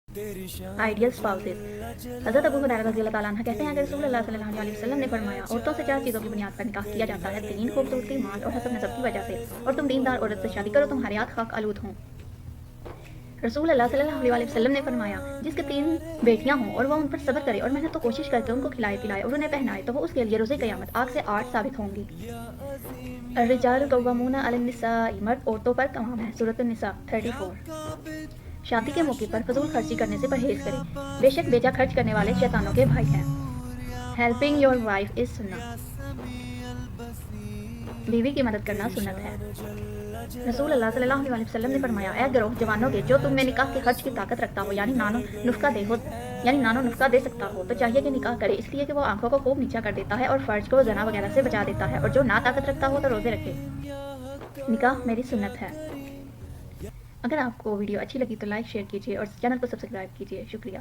Ideal spouses. حضرت ابو ہریرہ رضی اللہ تعالیٰ عنہ کہتے ہیں کہ رسول اللہ صلی اللہ علیہ وسلم نے فرمایا، عورتوں سے 4 چیزوں کی بنیاد پر نکاح کیا جاتا ہے: دین، خوبصورتی، مال اور حسب نسب کی وجہ سے، اور تم دیندار عورت سے شادی کرو تم حیات خاک آلود ہوں۔ رسول اللہ صلی اللہ علیہ وسلم نے فرمایا، جس کے 3 بیٹیاں ہوں اور وہ ان پر صبر کرے اور محنت و کوشش کر کے ان کو کھلائے پلائے اور انہیں پہنائے تو وہ اس کے لیے روز قیامت آگ سے 8 ثابت ہوں گی۔ الرجال قوامون علی النساء، مرد عورتوں پر قوام ہے، سورۃ النساء 34۔ شادی کے موقع پر فضول خرچی کرنے سے پرہیز کریں، بے شک بیجا خرچ کرنے والے شیطانوں کے بھائی ہیں۔ ہیلپنگ یور وائف از سنہ، بیوی کی مدد کرنا سنت ہے۔ رسول اللہ صلی اللہ علیہ وسلم نے فرمایا، اے گروہ جوانوں کے جو تم میں نکاح کے خرچ کی طاقت رکھتا ہو، یعنی نان و نفقہ دے سکتا ہو، تو چاہیے کہ نکاح کرے، اس لیے کہ وہ آنکھوں کو خوب نیچا کر دیتا ہے اور فرج کو زنا وغیرہ سے بچا دیتا ہے، اور جو نہ طاقت رکھتا ہو تو روزے رکھے۔ نکاح میری سنت ہے۔ اگر آپ کو ویڈیو اچھی لگی تو لائک شیئر کیجیے اور چینل کو سبسکرائب کیجیے۔ شکریہ۔